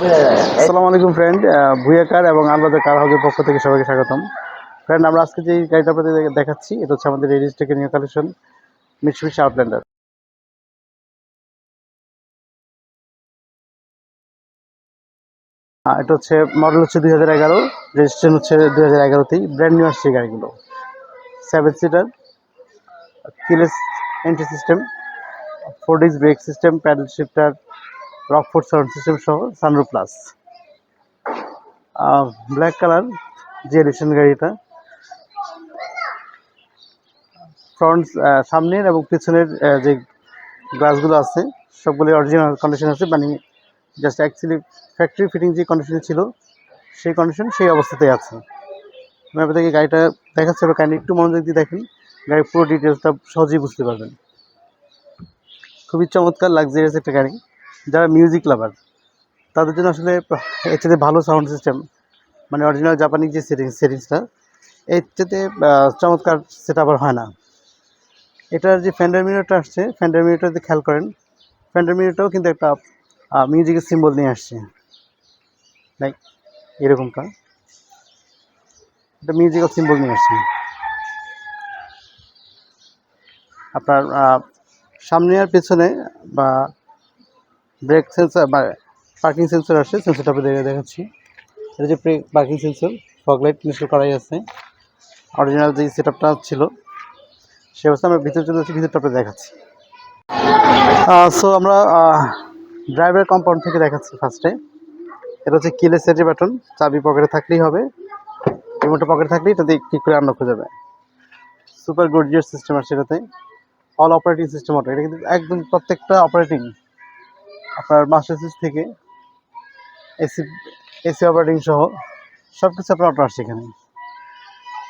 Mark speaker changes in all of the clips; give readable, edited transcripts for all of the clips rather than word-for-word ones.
Speaker 1: আসসালামু আলাইকুম ফ্রেন্ড, ভুইয়া কার এবং আলবাজার কার হাউসের পক্ষ থেকে সবাইকে স্বাগতম। ফ্রেন্ড, আমরা আজকে যে গাড়িটা আপনাদের দেখাচ্ছি এটা হচ্ছে আমাদের এই রেজিস্ট্রেকের নিউ কালেকশন Mitsubishi Outlander। এটা হচ্ছে মডেল হচ্ছে 2011, রেজিস্ট্রেশন হচ্ছে 2011তেই, ব্র্যান্ড নিউ আসছে গাড়িগুলো। 7 seater, keyless entry system, 4 disc brake system, paddle shifter, Rockford sound system সহ সানরুফ প্লাস। ব্ল্যাক কালার যে এডিশন গাড়িটা, ফ্রন্ট সামনের এবং পিছনের যে গ্লাসগুলো আছে সবগুলো অরিজিনাল কন্ডিশন আছে, মানে জাস্ট অ্যাকচুয়ালি ফ্যাক্টরি ফিটিং যে কন্ডিশনে ছিল সেই কন্ডিশন সেই অবস্থাতেই আছে। আমি আপনাদেরকে গাড়িটা দেখাচ্ছি, ওটা কাইন্ডলি একটু মনোযোগ দিয়ে দেখেন, গাড়ির পুরো ডিটেলসটা সহজেই বুঝতে পারবেন। খুবই চমৎকার লাক্সারিয়াস একটা গাড়ি। যারা মিউজিক লাভার তাদের জন্য আসলে এর চেয়ে ভালো সাউন্ড সিস্টেম, মানে অরিজিনাল জাপানিজ যে সেটিংসটা, এর চেয়ে চমৎকার সেটা আবার হয় না। এটার যে ফেন্ডার মিররটা আসছে, ফেন্ডার মিররটা যদি খেয়াল করেন, ফেন্ডার মিররটাও কিন্তু একটা মিউজিকের সিম্বল নিয়ে আসছে, লাইক এরকমটা একটা মিউজিক্যাল সিম্বল নিয়ে আসছে। আপনার সামনে আর পেছনে বা ব্রেক সেন্সর বা পার্কিং সেন্সর আসছে, সেন্সরটা আপনাদের দেখাচ্ছি। এটা যে পার্কিং সেন্সর, ফগলাইট ইনস্টল করাই আছে, অরিজিনাল যে সেটআপটা ছিল সে অবস্থা। আমরা ভিতরে চলে যাচ্ছি, ভিতরটা আপনাদের দেখাচ্ছি। সো আমরা ড্রাইভার কম্পাউন্ড থেকে দেখাচ্ছি। ফার্স্টে এটা হচ্ছে কিলেস এন্ট্রি বাটন, চাবি পকেটে থাকলেই হবে, রিমোটটা পকেটে থাকলেই এটা দিয়ে ক্লিক করে আনলক হয়ে যাবে। সুপার গর্জিয়াস সিস্টেম আছে এটাতে, অল অপারেটিং সিস্টেম অটো। এটা কিন্তু একদম প্রত্যেকটা অপারেটিং আপনার মাস্টার সুইচ থেকে এসি এসি অপারেটিং সহ সব কিছু আপনার অটো আসছে এখানে।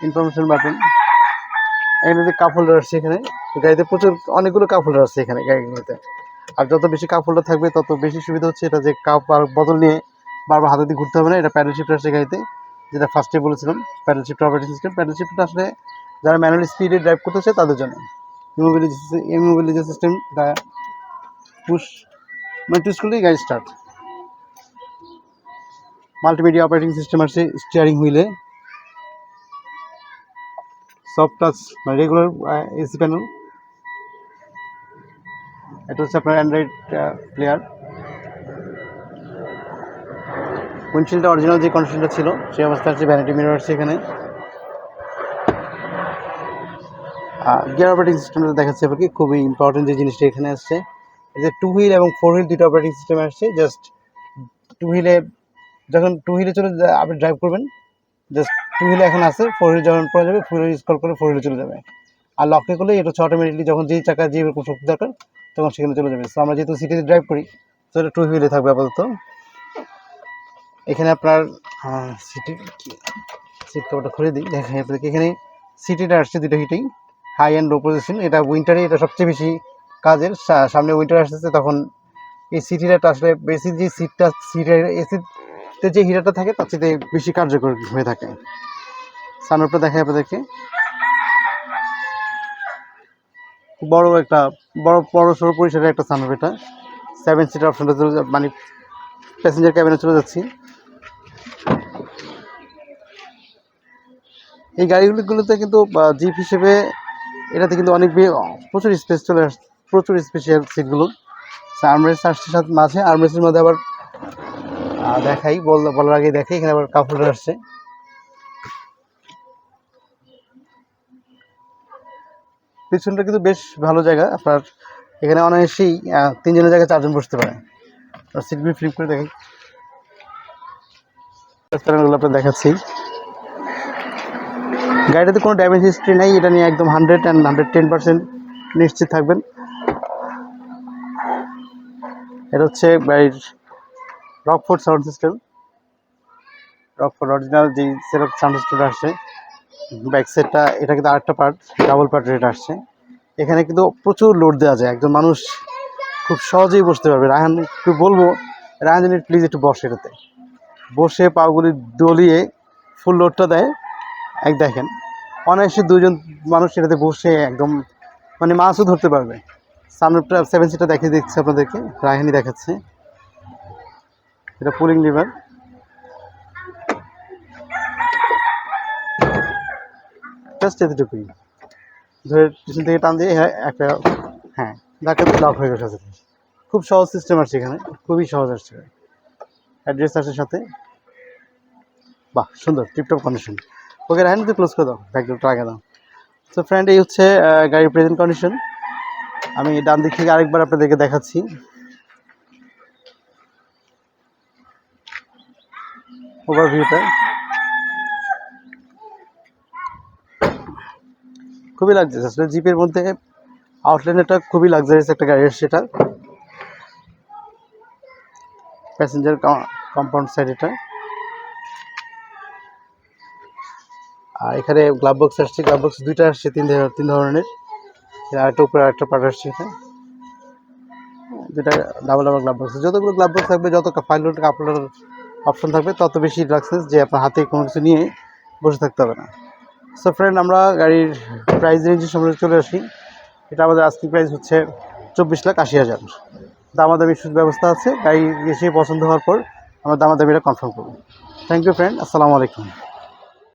Speaker 1: ইনফরমেশন বাটন, এখানে যে কাপ হোল্ডার আসছে, এখানে গাড়িতে প্রচুর অনেকগুলো কাপ হোল্ডার আছে এখানে গাড়িগুলোতে। আর যত বেশি কাপ হোল্ডার থাকবে তত বেশি সুবিধা হচ্ছে, এটা যে কাপ আর বদল নিয়ে বারবার হাতে দিয়ে ঘুরতে হবে না। এটা প্যাডেল শিফট আসছে গাড়িতে, যেটা ফার্স্টে বলেছিলাম, paddle shift operating system. Paddle শিফটটা আসলে যারা ম্যানুয়ালি স্পিডে ড্রাইভ করতে চায় তাদের জন্য। ইমোবিলিটি যে সিস্টেম, এটা পুশ মানে টুস করলেই গাড়ি স্টার্ট। মাল্টিমিডিয়া অপারেটিং সিস্টেম আসছে স্টিয়ারিং হুইলে, সফট টাচ মানে রেগুলার এসি প্যানেল। এটা হচ্ছে আপনার অ্যান্ড্রয়েড প্লেয়ার। উইন্ডশিল্ডটা অরিজিনাল যে কন্ডিশনটা ছিল সেই অবস্থা আছে। ভ্যানিটি মিরর আসছে এখানে। গিয়ার অপারেটিং সিস্টেমটা দেখাচ্ছে আপনাকে, খুবই ইম্পর্টেন্ট যে জিনিসটা এখানে আসছে, এই যে 2 হুইল এবং 4 হুইল দুটো অপারেটিং সিস্টেম আসছে। জাস্ট 2 হুইলে যখন 2 হুইলে চলে আপনি ড্রাইভ করবেন, জাস্ট 2 হুইলে এখন আছে, 4 হুইল যখন পড়ে যাবে 4 হুইল স্কল করে 4 হুইলে চলে যাবে। আর লকে করলে এটা হচ্ছে অটোমেটিকলি যখন যেই চাকা যে এরকম শক্তি দরকার তখন সেখানে চলে যাবে। সো আমরা যেহেতু সিটিতে ড্রাইভ করি তো এটা 2 হুইলে থাকবে আপাতত। এখানে আপনার সিট কভারটা খুলে দিই, দেখেন আপনাদেরকে। এখানে সিটিটা আসছে দুটো হিটেই, হাই অ্যান্ড লো পজিশন। এটা উইন্টারে এটা সবচেয়ে বেশি কাজের। সামনে উইন্টার আসতেছে, তখন এই সিট হিটারটা আসলে বেসিক যে সিটের এসিতে যে হিটারটা থাকে তার চেয়ে বেশি কার্যকর হয়ে থাকে। সানরুফটা দেখায় আপনাদেরকে, বড় একটা বড় সড়ো পরিসরের একটা সানরুফ। এটা 7 সিটার অপশনটা চলে, মানে প্যাসেঞ্জার ক্যাবিনে চলে যাচ্ছি। এই গাড়িগুলোতে কিন্তু জিপ হিসেবে এটাতে কিন্তু অনেক প্রচুর স্পেস চলে আসছে, প্রচুর স্পেশাল সিটগুলো। আর্মরেস্ট আসছে সাথে মাঝে, আর্মরেস্টের মধ্যে আবার দেখাই বলার আগে দেখাই, এখানে আবার কাপ হোল্ডার আসছে। পিছনটা কিন্তু বেশ ভালো জায়গা আপনার, এখানে অনায়াসেই 3 জনের জায়গায় 4 জন বসতে পারে। সিটগুলো ফ্লিপ করে দেখেন, আপনার দেখাচ্ছি। গাড়িটাতে কোনো ড্যামেজ হিস্ট্রি নেই, এটা নিয়ে একদম 110% নিশ্চিত থাকবেন। এটা হচ্ছে গাড়ির Rockford sound system, Rockford original যে সেটআপ সাউন্ড সিস্টেমটা আসছে। ব্যাক সেটটা এটা কিন্তু আরেকটা পার্ট, ডাবল পার্টের এটা আসছে। এখানে কিন্তু প্রচুর লোড দেওয়া যায়, একজন মানুষ খুব সহজেই বসতে পারবে। রায়হান একটু বলবো, রায়হান জানি প্লিজ একটু বসে, এটাতে বসে পাগুলি দলিয়ে ফুল লোডটা দেয়। দেখেন অনায়াসে 2 জন মানুষ এটাতে বসে একদম মানে মাছও ধরতে পারবে। সামনেটা 7 সিটার দেখিয়ে দিচ্ছে আপনাদেরকে, রায়হানই দেখাচ্ছে। এটা পুলিং লিভার, জাস্ট এতটুকুই, ধরে পিছন থেকে টান দিয়ে একটা হ্যাঁ ধাক্কা দিয়ে লক হয়ে গেছে। খুব সহজ সিস্টেম আসছে এখানে, খুবই সহজ আসছে। অ্যাড্রেস আসছে সাথে, বাহ সুন্দর টিপটপ কন্ডিশন। ওকে রাখেন, তো ক্লোজ করে দাও, ব্যাকডোরটা আগে দাও। তো ফ্রেন্ড, এই হচ্ছে গাড়ির প্রেজেন্ট কন্ডিশন। আমি ডান দিক থেকে আরেকবার আপনাদেরকে দেখাচ্ছি। ওভারভিউটা খুবই লাগছে আসলে। জিপের মধ্যে আউটল্যান্ডারটা খুবই লাক্সারিয়াস একটা গাড়ি এসছে। এটা প্যাসেঞ্জার কম্পাউন্ড সাইড এটা। আর এখানে গ্লাভ বক্স আসছে, গ্লাভ বক্স দুইটা আসছে, তিন ধরনের। আরেকটা উপরে আরেকটা পার্ট আসছে এখানে, দুটা ডাবল গ্লাভ বক্স। যতগুলো গ্লাভ বক্স থাকবে, যত ফাইল লোড আপলোড অপশন থাকবে, তত বেশি লাক্সারিয়াস যে আপনার হাতে কোনো কিছু নিয়ে বসে থাকতে হবে না। সো ফ্রেন্ড, আমরা গাড়ির প্রাইস রেঞ্জের সামনে চলে আসি। এটা আমাদের আজকের প্রাইস হচ্ছে 24,80,000। দামাদামি ব্যবস্থা আছে, গাড়ি এসে পছন্দ হওয়ার পর আমরা দামাদামিটা কনফার্ম করব। থ্যাংক ইউ ফ্রেন্ড, আসসালামু আলাইকুম।